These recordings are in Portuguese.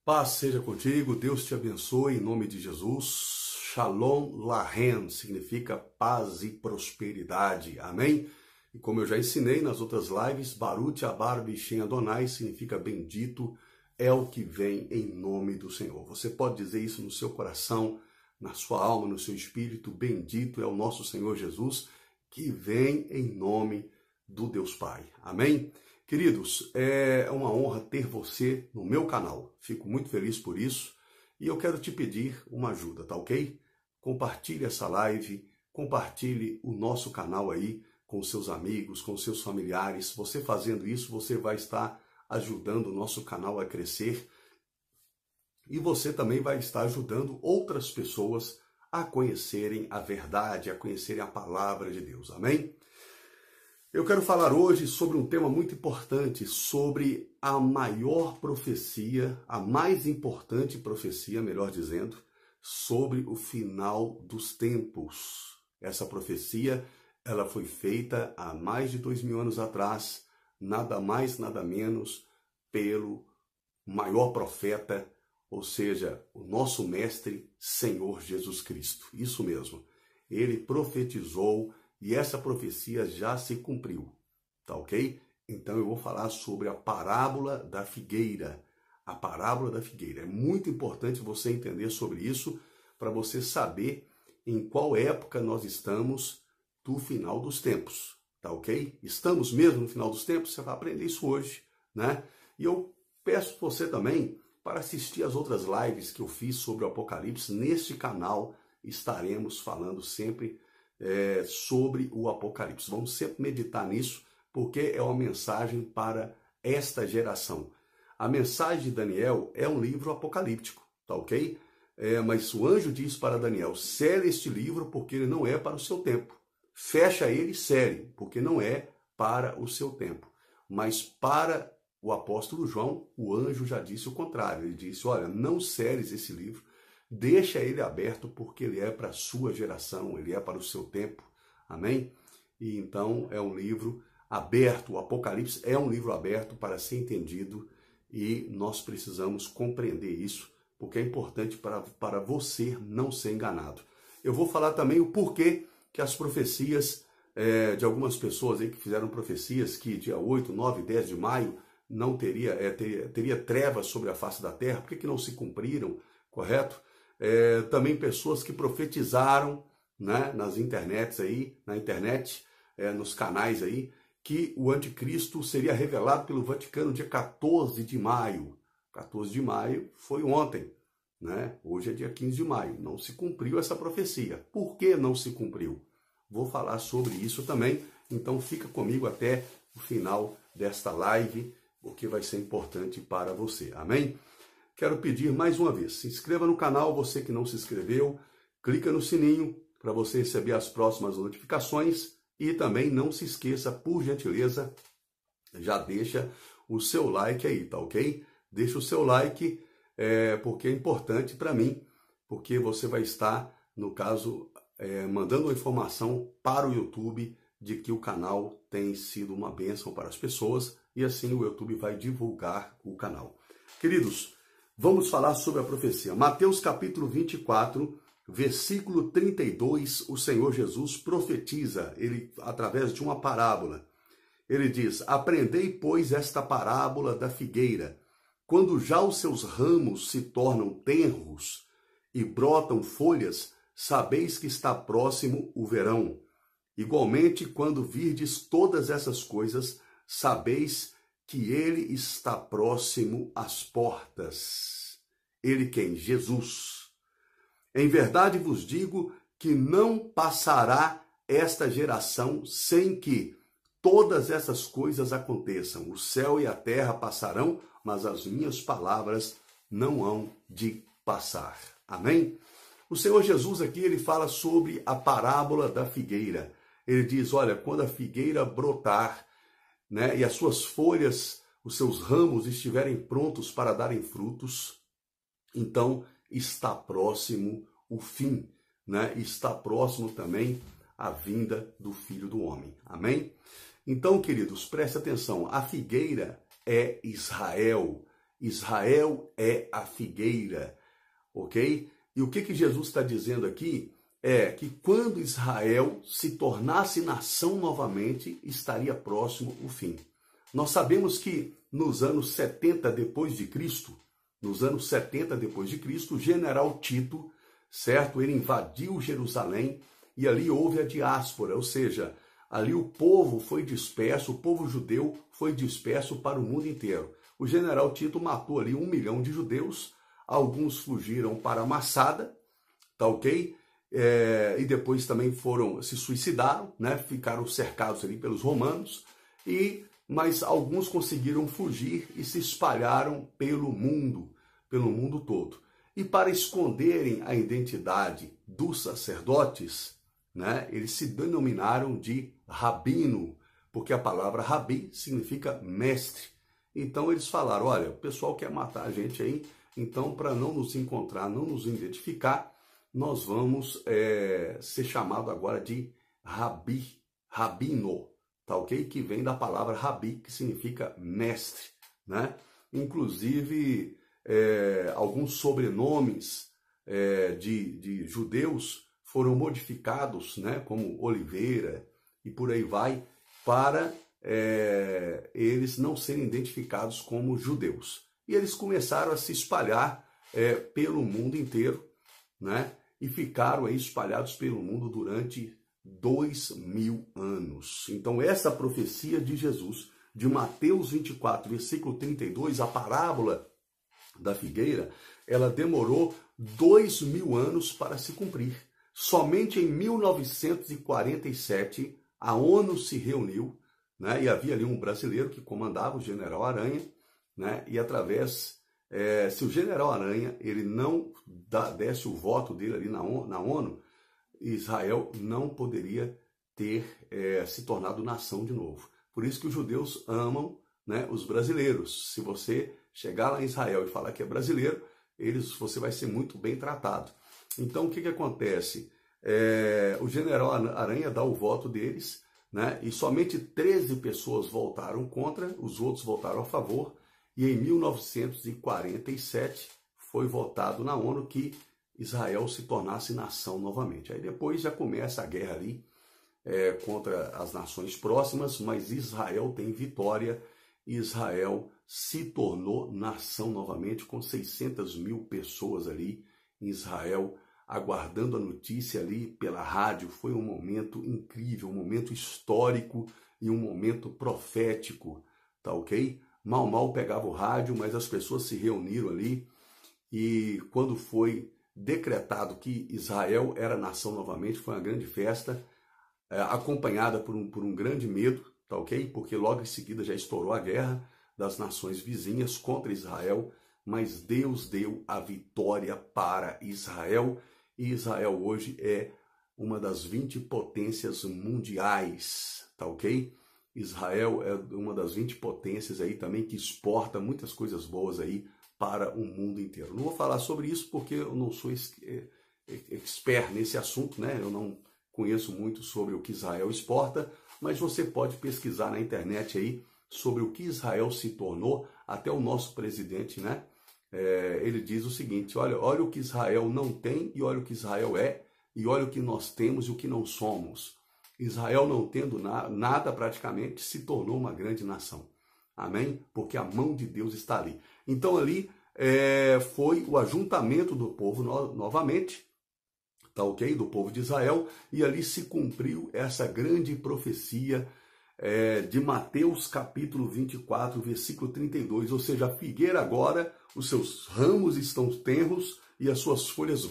Paz seja contigo, Deus te abençoe em nome de Jesus. Shalom Lahem significa paz e prosperidade, amém? E como eu já ensinei nas outras lives, Baruch Abar Bishem Adonai significa bendito é o que vem em nome do Senhor. Você pode dizer isso no seu coração, na sua alma, no seu espírito, bendito é o nosso Senhor Jesus, que vem em nome do Deus Pai, amém? Queridos, é uma honra ter você no meu canal. Fico muito feliz por isso e eu quero te pedir uma ajuda, tá ok? Compartilhe essa live, compartilhe o nosso canal aí com seus amigos, com seus familiares. Você fazendo isso, você vai estar ajudando o nosso canal a crescer e você também vai estar ajudando outras pessoas a conhecerem a verdade, a conhecerem a palavra de Deus, amém? Eu quero falar hoje sobre um tema muito importante, sobre a maior profecia, a mais importante profecia, melhor dizendo, sobre o final dos tempos. Essa profecia, ela foi feita há mais de 2000 anos atrás, nada mais, nada menos, pelo maior profeta, ou seja, o nosso mestre, Senhor Jesus Cristo. Isso mesmo, ele profetizou e essa profecia já se cumpriu, tá ok? Então eu vou falar sobre a parábola da figueira. A parábola da figueira. É muito importante você entender sobre isso para você saber em qual época nós estamos do final dos tempos, tá ok? Estamos mesmo no final dos tempos? Você vai aprender isso hoje, né? E eu peço você também para assistir as outras lives que eu fiz sobre o Apocalipse. Neste canal estaremos falando sempre sobre o Apocalipse. Vamos sempre meditar nisso, porque é uma mensagem para esta geração. A mensagem de Daniel é um livro apocalíptico, tá ok? Mas o anjo diz para Daniel, sele este livro porque ele não é para o seu tempo. Fecha ele e sele, porque não é para o seu tempo. Mas para o apóstolo João, o anjo já disse o contrário. Ele disse, olha, não seles esse livro, deixa ele aberto porque ele é para a sua geração, ele é para o seu tempo, amém? E então é um livro aberto, o Apocalipse é um livro aberto para ser entendido e nós precisamos compreender isso, porque é importante para você não ser enganado. Eu vou falar também o porquê que as profecias de algumas pessoas aí que fizeram profecias que dia 8, 9, 10 de maio não teria trevas sobre a face da terra, por que não se cumpriram, correto? Também pessoas que profetizaram, né, nas internets aí, na internet, nos canais aí, que o anticristo seria revelado pelo Vaticano dia 14 de maio. 14 de maio foi ontem, né? Hoje é dia 15 de maio. Não se cumpriu essa profecia. Por que não se cumpriu? Vou falar sobre isso também, então fica comigo até o final desta live, o que vai ser importante para você. Amém? Quero pedir mais uma vez, se inscreva no canal, você que não se inscreveu, clica no sininho para você receber as próximas notificações e também não se esqueça, por gentileza, já deixa o seu like aí, tá ok? Deixa o seu like, porque é importante para mim, porque você vai estar, no caso, mandando uma informação para o YouTube de que o canal tem sido uma bênção para as pessoas e assim o YouTube vai divulgar o canal. Queridos, vamos falar sobre a profecia. Mateus capítulo 24, versículo 32, o Senhor Jesus profetiza, ele através de uma parábola. Ele diz, aprendei, pois, esta parábola da figueira. Quando já os seus ramos se tornam tenros e brotam folhas, sabeis que está próximo o verão. Igualmente, quando virdes todas essas coisas, sabeis que ele está próximo às portas. Ele quem? Jesus. Em verdade vos digo que não passará esta geração sem que todas essas coisas aconteçam. O céu e a terra passarão, mas as minhas palavras não hão de passar. Amém? O Senhor Jesus aqui, ele fala sobre a parábola da figueira. Ele diz, olha, quando a figueira brotar, né, e as suas folhas, os seus ramos estiverem prontos para darem frutos, então está próximo o fim, né? Está próximo também a vinda do Filho do Homem. Amém? Então, queridos, preste atenção, a figueira é Israel. Israel é a figueira, ok? E o que Jesus está dizendo aqui é que quando Israel se tornasse nação novamente, estaria próximo o fim. Nós sabemos que nos anos 70 depois de Cristo, o general Tito, certo? Ele invadiu Jerusalém e ali houve a diáspora, ou seja, ali o povo foi disperso, o povo judeu foi disperso para o mundo inteiro. O general Tito matou ali 1 milhão de judeus, alguns fugiram para Massada, tá ok? E depois também se suicidaram, né? Ficaram cercados ali pelos romanos, mas alguns conseguiram fugir e se espalharam pelo mundo todo. E para esconderem a identidade dos sacerdotes, né? Eles se denominaram de rabino, porque a palavra rabi significa mestre. Então eles falaram, olha, o pessoal quer matar a gente aí, então para não nos encontrar, não nos identificar, nós vamos ser chamado agora de rabino, tá ok? Que vem da palavra rabi, que significa mestre, né? Inclusive, alguns sobrenomes de judeus foram modificados, né? Como Oliveira e por aí vai, para eles não serem identificados como judeus. E eles começaram a se espalhar pelo mundo inteiro, né? E ficaram aí espalhados pelo mundo durante 2000 anos. Então essa profecia de Jesus, de Mateus 24, versículo 32, a parábola da figueira, ela demorou 2000 anos para se cumprir. Somente em 1947, a ONU se reuniu, né, e havia ali um brasileiro que comandava, o general Aranha, né, e através, se o general Aranha ele não desse o voto dele ali na ONU, Israel não poderia ter se tornado nação de novo. Por isso que os judeus amam, né, os brasileiros. Se você chegar lá em Israel e falar que é brasileiro, você vai ser muito bem tratado. Então, o que acontece? O general Aranha dá o voto deles, né, e somente 13 pessoas votaram contra, os outros votaram a favor, e em 1947 foi votado na ONU que Israel se tornasse nação novamente. Aí depois já começa a guerra ali contra as nações próximas, mas Israel tem vitória, Israel se tornou nação novamente, com 600 mil pessoas ali em Israel, aguardando a notícia ali pela rádio. Foi um momento incrível, um momento histórico e um momento profético, tá ok? Mal pegava o rádio, mas as pessoas se reuniram ali e quando foi decretado que Israel era nação novamente, foi uma grande festa, acompanhada por um grande medo, tá ok? Porque logo em seguida já estourou a guerra das nações vizinhas contra Israel, mas Deus deu a vitória para Israel, e Israel hoje é uma das 20 potências mundiais, tá ok? Israel é uma das 20 potências aí também que exporta muitas coisas boas aí para o mundo inteiro. Não vou falar sobre isso porque eu não sou expert nesse assunto, né? Eu não conheço muito sobre o que Israel exporta, mas você pode pesquisar na internet aí sobre o que Israel se tornou. Até o nosso presidente, né? Ele diz o seguinte, olha o que Israel não tem e olha o que Israel é, e olha o que nós temos e o que não somos. Israel, não tendo nada praticamente, se tornou uma grande nação. Amém? Porque a mão de Deus está ali. Então ali foi o ajuntamento do povo novamente, tá ok? Do povo de Israel, e ali se cumpriu essa grande profecia de Mateus capítulo 24, versículo 32, ou seja, a figueira agora, os seus ramos estão tenros e as suas folhas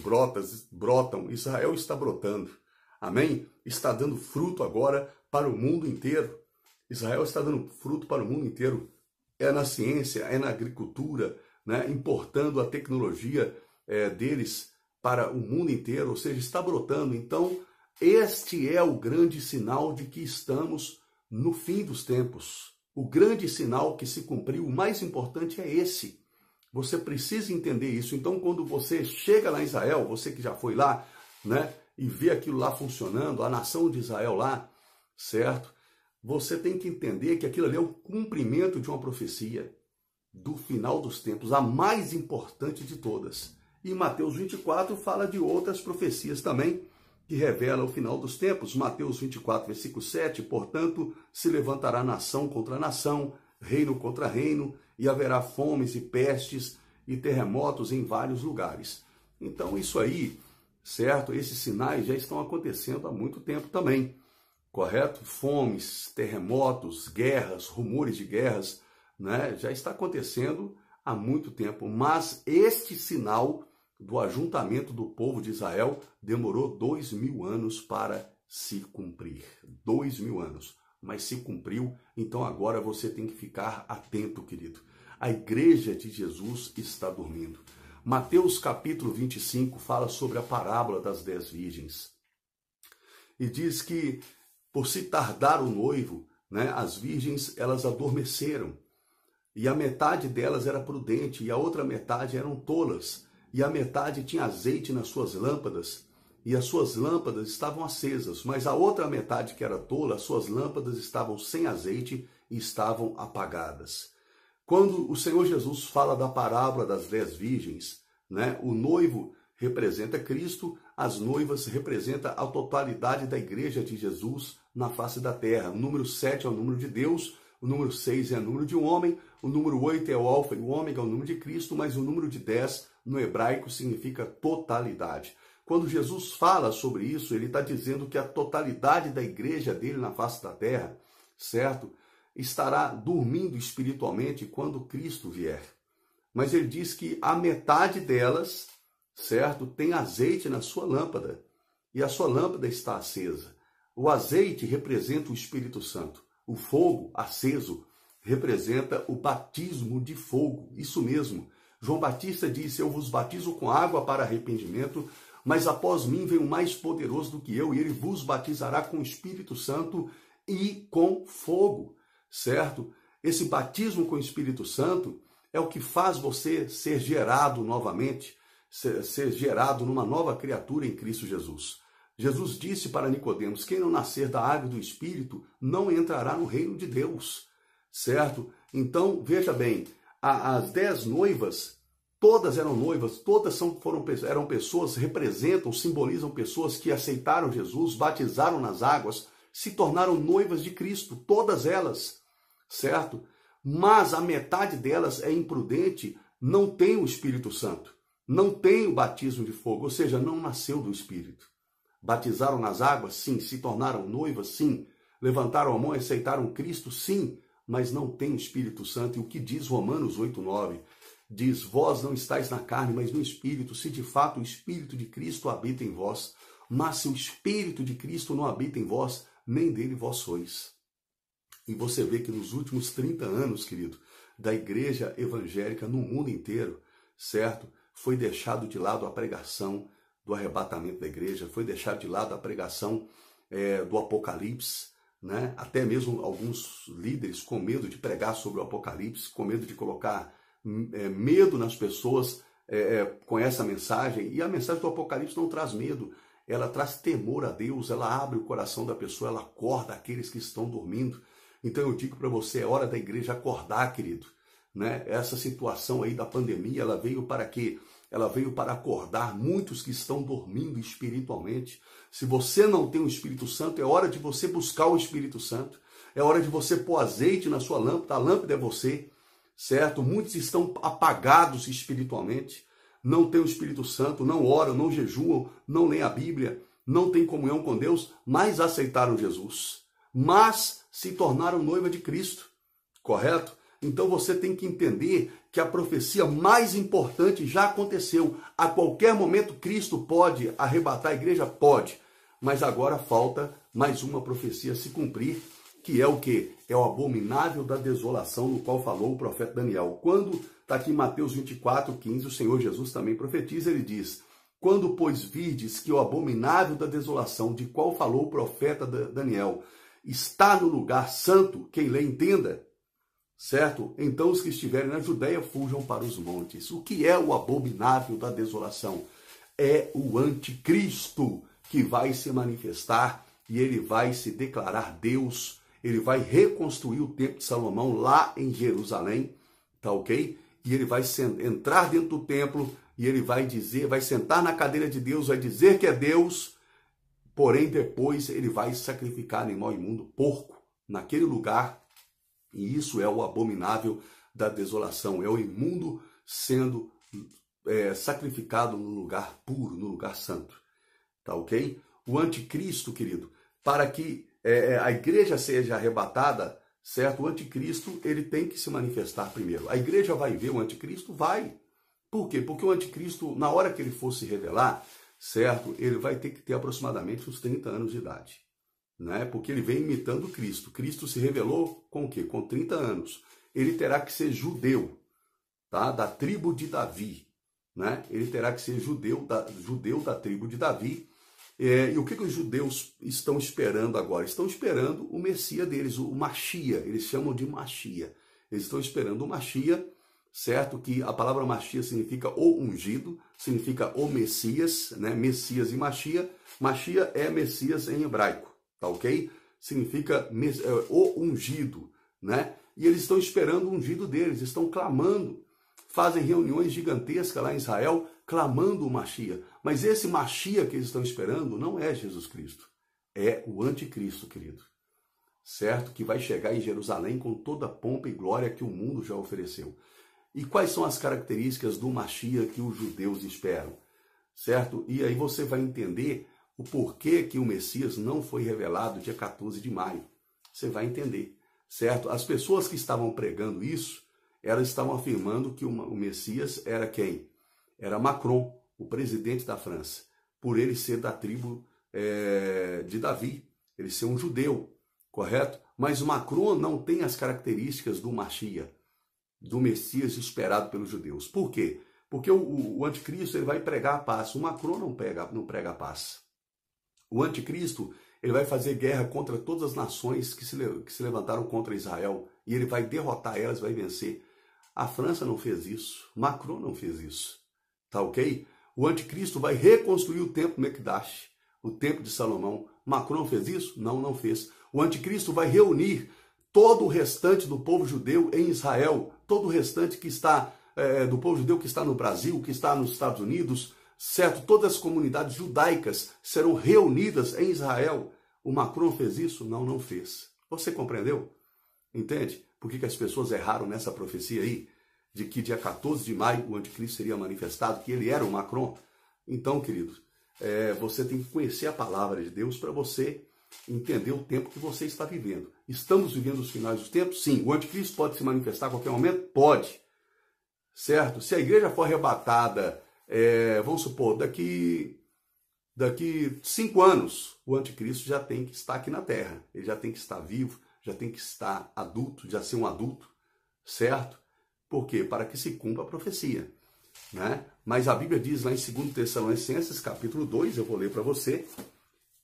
brotam, Israel está brotando, amém? Está dando fruto agora para o mundo inteiro, Israel está dando fruto para o mundo inteiro, é na ciência, é na agricultura, né? Importando a tecnologia deles para o mundo inteiro, ou seja, está brotando. Então, este é o grande sinal de que estamos no fim dos tempos. O grande sinal que se cumpriu, o mais importante é esse. Você precisa entender isso. Então, quando você chega lá em Israel, você que já foi lá, né, e vê aquilo lá funcionando, a nação de Israel lá, certo? Você tem que entender que aquilo ali é o cumprimento de uma profecia. do final dos tempos, a mais importante de todas. E Mateus 24 fala de outras profecias também, que revela o final dos tempos. Mateus 24, versículo 7, portanto, se levantará nação contra nação, reino contra reino, e haverá fomes e pestes e terremotos em vários lugares. Então, isso aí, certo? Esses sinais já estão acontecendo há muito tempo também, correto? Fomes, terremotos, guerras, rumores de guerras, né? Já está acontecendo há muito tempo, mas este sinal do ajuntamento do povo de Israel demorou 2000 anos para se cumprir. 2000 anos. Mas se cumpriu, então agora você tem que ficar atento, querido. A igreja de Jesus está dormindo. Mateus capítulo 25 fala sobre a parábola das 10 virgens. E diz que, por se tardar o noivo, né, as virgens elas adormeceram. E a metade delas era prudente e a outra metade eram tolas. E a metade tinha azeite nas suas lâmpadas, e as suas lâmpadas estavam acesas, mas a outra metade que era tola, as suas lâmpadas estavam sem azeite e estavam apagadas. Quando o Senhor Jesus fala da parábola das 10 virgens, né, o noivo representa Cristo, as noivas representam a totalidade da igreja de Jesus na face da terra. O número 7 é o número de Deus, o número 6 é o número de um homem, o número 8 é o alfa e o ômega, é o número de Cristo, mas o número de 10 no hebraico significa totalidade. Quando Jesus fala sobre isso, ele está dizendo que a totalidade da igreja dele na face da terra, certo? Estará dormindo espiritualmente quando Cristo vier. Mas ele diz que a metade delas, certo, tem azeite na sua lâmpada, e a sua lâmpada está acesa. O azeite representa o Espírito Santo. O fogo aceso representa o batismo de fogo, isso mesmo. João Batista disse, eu vos batizo com água para arrependimento, mas após mim vem o mais poderoso do que eu, e ele vos batizará com o Espírito Santo e com fogo, certo? Esse batismo com o Espírito Santo é o que faz você ser gerado novamente, ser gerado numa nova criatura em Cristo Jesus. Jesus disse para Nicodemos, quem não nascer da água e do Espírito não entrará no reino de Deus, certo? Então, veja bem, as 10 noivas, todas eram noivas, todas eram pessoas, representam, simbolizam pessoas que aceitaram Jesus, batizaram nas águas, se tornaram noivas de Cristo, todas elas, certo? Mas a metade delas é imprudente, não tem o Espírito Santo, não tem o batismo de fogo, ou seja, não nasceu do Espírito. Batizaram nas águas? Sim. Se tornaram noivas? Sim. Levantaram a mão e aceitaram Cristo? Sim. Mas não tem o Espírito Santo. E o que diz Romanos 8:9? Diz, vós não estáis na carne, mas no Espírito, se de fato o Espírito de Cristo habita em vós. Mas se o Espírito de Cristo não habita em vós, nem dele vós sois. E você vê que nos últimos 30 anos, querido, da igreja evangélica no mundo inteiro, certo? Foi deixado de lado a pregação do arrebatamento da igreja, foi deixado de lado a pregação do Apocalipse, né? Até mesmo alguns líderes com medo de pregar sobre o Apocalipse, com medo de colocar medo nas pessoas com essa mensagem. E a mensagem do Apocalipse não traz medo, ela traz temor a Deus, ela abre o coração da pessoa, ela acorda aqueles que estão dormindo. Então eu digo para você, é hora da igreja acordar, querido, né? Essa situação aí da pandemia, ela veio para quê? Ela veio para acordar muitos que estão dormindo espiritualmente. Se você não tem o Espírito Santo, é hora de você buscar o Espírito Santo. É hora de você pôr azeite na sua lâmpada, a lâmpada é você, certo? Muitos estão apagados espiritualmente, não têm o Espírito Santo, não oram, não jejuam, não leem a Bíblia, não têm comunhão com Deus, mas aceitaram Jesus. Mas se tornaram noiva de Cristo, correto? Então você tem que entender que a profecia mais importante já aconteceu. A qualquer momento Cristo pode arrebatar a igreja? Pode. Mas agora falta mais uma profecia se cumprir, que é o quê? É o abominável da desolação, no qual falou o profeta Daniel. Quando está aqui em Mateus 24:15, o Senhor Jesus também profetiza, ele diz, quando, pois, virdes que o abominável da desolação, de qual falou o profeta Daniel, está no lugar santo, quem lê entenda, certo? Então os que estiverem na Judéia fujam para os montes. O que é o abominável da desolação? É o anticristo que vai se manifestar e ele vai se declarar Deus. Ele vai reconstruir o templo de Salomão lá em Jerusalém, tá ok? E ele vai entrar dentro do templo e ele vai dizer, vai sentar na cadeira de Deus, vai dizer que é Deus, porém depois ele vai sacrificar animal imundo, porco, naquele lugar, e isso é o abominável da desolação, é o imundo sendo sacrificado no lugar puro, no lugar santo, tá ok? O anticristo, querido, para que a igreja seja arrebatada, certo? O anticristo, ele tem que se manifestar primeiro. A igreja vai ver o anticristo? Vai. Por quê? Porque o anticristo, na hora que ele for se revelar, certo? Ele vai ter que ter aproximadamente uns 30 anos de idade, né? Porque ele vem imitando Cristo. Cristo se revelou com o quê? Com 30 anos. Ele terá que ser judeu, tá? Da tribo de Davi, né? Ele terá que ser judeu da tribo de Davi. E o que os judeus estão esperando agora? Estão esperando o Messias deles, o Machia. Eles chamam de Machia. Eles estão esperando o Machia, certo? Que a palavra Machia significa o ungido, significa o Messias, né? Messias e Machia. Machia é Messias em hebraico, tá ok? Significa o ungido, né? E eles estão esperando o ungido deles, estão clamando, fazem reuniões gigantescas lá em Israel, clamando o Machia. Mas esse Machia que eles estão esperando não é Jesus Cristo, é o anticristo, querido, certo? Que vai chegar em Jerusalém com toda a pompa e glória que o mundo já ofereceu. E quais são as características do Machia que os judeus esperam, certo? E aí você vai entender o porquê que o Messias não foi revelado dia 14 de maio. Você vai entender, certo? As pessoas que estavam pregando isso, elas estavam afirmando que o Messias era quem? Era Macron, o presidente da França, por ele ser da tribo de Davi, ele ser um judeu, correto? Mas o Macron não tem as características do Machia, do Messias esperado pelos judeus. Por quê? Porque o anticristo ele vai pregar a paz. O Macron não prega a paz. O anticristo ele vai fazer guerra contra todas as nações que se levantaram contra Israel e ele vai derrotar elas, vai vencer. A França não fez isso. Macron não fez isso. Tá ok? O anticristo vai reconstruir o templo Mekdash, o templo de Salomão. Macron fez isso? Não, não fez. O anticristo vai reunir todo o restante do povo judeu em Israel, todo o restante que está do povo judeu que está no Brasil, que está nos Estados Unidos, certo? Todas as comunidades judaicas serão reunidas em Israel. O Macron fez isso? Não, não fez. Você compreendeu? Entende? Por que as pessoas erraram nessa profecia aí? De que dia 14 de maio o anticristo seria manifestado, que ele era o Macron. Então, queridos, você tem que conhecer a palavra de Deus para você entender o tempo que você está vivendo. Estamos vivendo os finais dos tempos? Sim. O anticristo pode se manifestar a qualquer momento? Pode. Certo? Se a igreja for arrebatada, vamos supor, daqui 5 anos, o anticristo já tem que estar aqui na terra. Ele já tem que estar vivo, já tem que estar adulto, já ser um adulto, certo? Por quê? Para que se cumpra a profecia, né? Mas a Bíblia diz lá em 2 Tessalonicenses, capítulo 2, eu vou ler para você,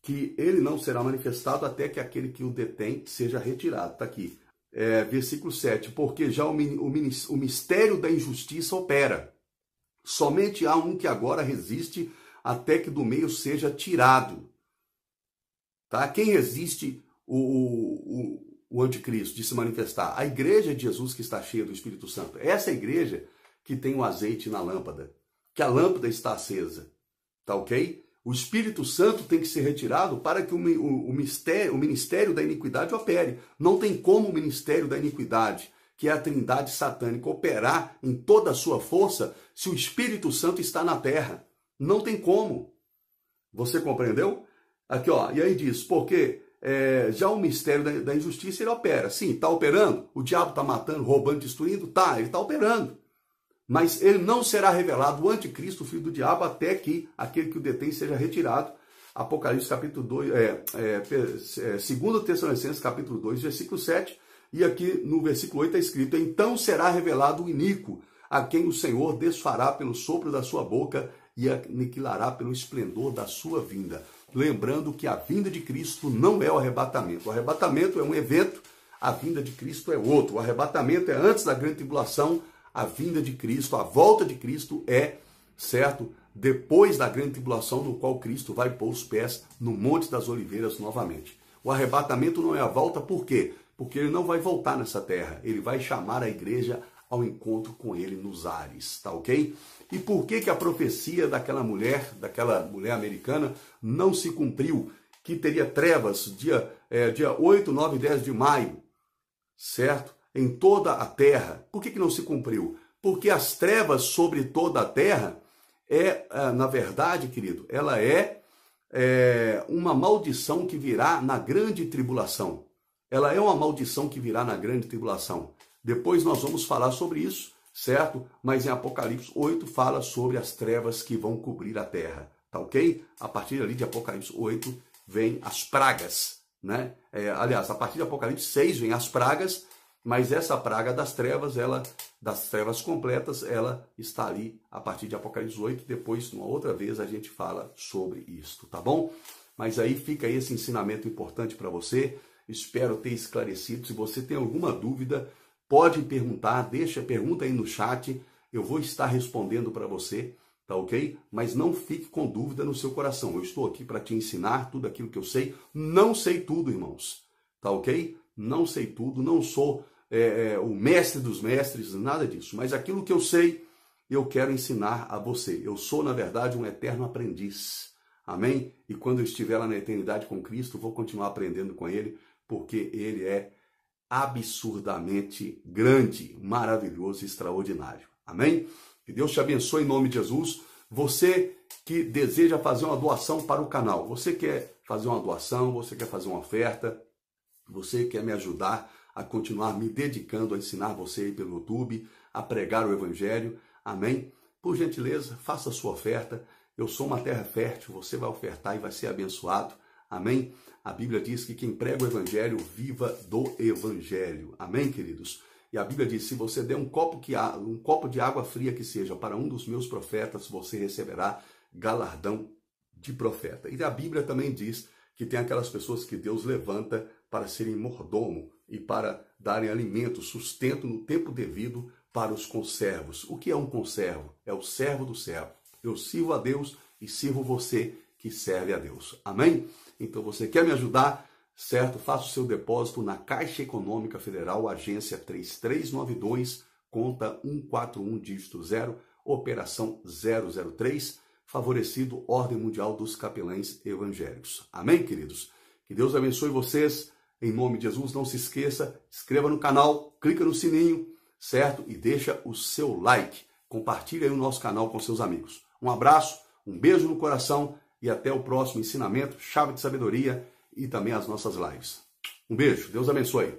que ele não será manifestado até que aquele que o detém seja retirado. Está aqui, versículo 7, porque já o mistério da injustiça opera. Somente há um que agora resiste até que do meio seja tirado. Tá? Quem resiste o anticristo de se manifestar? A igreja de Jesus que está cheia do Espírito Santo. Essa é a igreja que tem o azeite na lâmpada, que a lâmpada está acesa, tá ok? O Espírito Santo tem que ser retirado para que o ministério da iniquidade opere. Não tem como o ministério da iniquidade, que é a trindade satânica, operar em toda a sua força se o Espírito Santo está na terra. Não tem como. Você compreendeu? Aqui, ó, e aí diz, porque já o mistério da injustiça, ele opera. Sim, está operando. O diabo está matando, roubando, destruindo? Tá, ele está operando. Mas ele não será revelado, o anticristo, o filho do diabo, até que aquele que o detém seja retirado. Apocalipse capítulo 2, 2 Tessalonicenses capítulo 2, versículo 7. E aqui no versículo 8 está escrito, então será revelado o iníquo, a quem o Senhor desfará pelo sopro da sua boca e aniquilará pelo esplendor da sua vinda. Lembrando que a vinda de Cristo não é o arrebatamento. O arrebatamento é um evento, a vinda de Cristo é outro. O arrebatamento é antes da grande tribulação, a vinda de Cristo, a volta de Cristo é, certo, depois da grande tribulação, no qual Cristo vai pôr os pés no Monte das Oliveiras novamente. O arrebatamento não é a volta, por quê? Porque ele não vai voltar nessa terra, ele vai chamar a igreja ao encontro com ele nos ares, tá ok? E por que a profecia daquela mulher americana não se cumpriu? Que teria trevas dia 8, 9 e 10 de maio, certo? Em toda a terra. Por que não se cumpriu? Porque as trevas sobre toda a terra na verdade, querido, ela é uma maldição que virá na grande tribulação. Ela é uma maldição que virá na grande tribulação. Depois nós vamos falar sobre isso, certo? Mas em Apocalipse 8 fala sobre as trevas que vão cobrir a terra, tá ok? A partir ali de Apocalipse 8 vem as pragas, né? Aliás, a partir de Apocalipse 6 vem as pragas, mas essa praga das trevas completas, ela está ali a partir de Apocalipse 8. Depois, uma outra vez, a gente fala sobre isso, tá bom? Mas aí fica esse ensinamento importante para você. Espero ter esclarecido. Se você tem alguma dúvida, pode perguntar, pergunta aí no chat. Eu vou estar respondendo para você, tá ok? Mas não fique com dúvida no seu coração. Eu estou aqui para te ensinar tudo aquilo que eu sei. Não sei tudo, irmãos, tá ok? Não sei tudo, não sou o mestre dos mestres, nada disso. Mas aquilo que eu sei, eu quero ensinar a você. Eu sou, na verdade, um eterno aprendiz. Amém? E quando eu estiver lá na eternidade com Cristo, vou continuar aprendendo com Ele, porque Ele é absurdamente grande, maravilhoso e extraordinário. Amém? Que Deus te abençoe em nome de Jesus. Você que deseja fazer uma doação para o canal, você quer fazer uma doação, você quer fazer uma oferta, você quer me ajudar a continuar me dedicando a ensinar você aí pelo YouTube, a pregar o Evangelho, amém? Por gentileza, faça a sua oferta. Eu sou uma terra fértil, você vai ofertar e vai ser abençoado, amém? A Bíblia diz que quem prega o Evangelho, viva do Evangelho, amém, queridos? E a Bíblia diz, se você der um copo de água fria que seja para um dos meus profetas, você receberá galardão de profeta. E a Bíblia também diz que tem aquelas pessoas que Deus levanta para serem mordomo e para darem alimento, sustento no tempo devido para os conservos. O que é um conservo? É o servo do servo. Eu sirvo a Deus e sirvo você que serve a Deus. Amém? Então você quer me ajudar, certo? Faça o seu depósito na Caixa Econômica Federal, agência 3392, conta 141, dígito 0, operação 003, favorecido Ordem Mundial dos Capelães Evangélicos. Amém, queridos? Que Deus abençoe vocês. Em nome de Jesus, não se esqueça, inscreva no canal, clica no sininho, certo? E deixa o seu like. Compartilhe aí o nosso canal com seus amigos. Um abraço, um beijo no coração e até o próximo ensinamento, chave de sabedoria e também as nossas lives. Um beijo, Deus abençoe.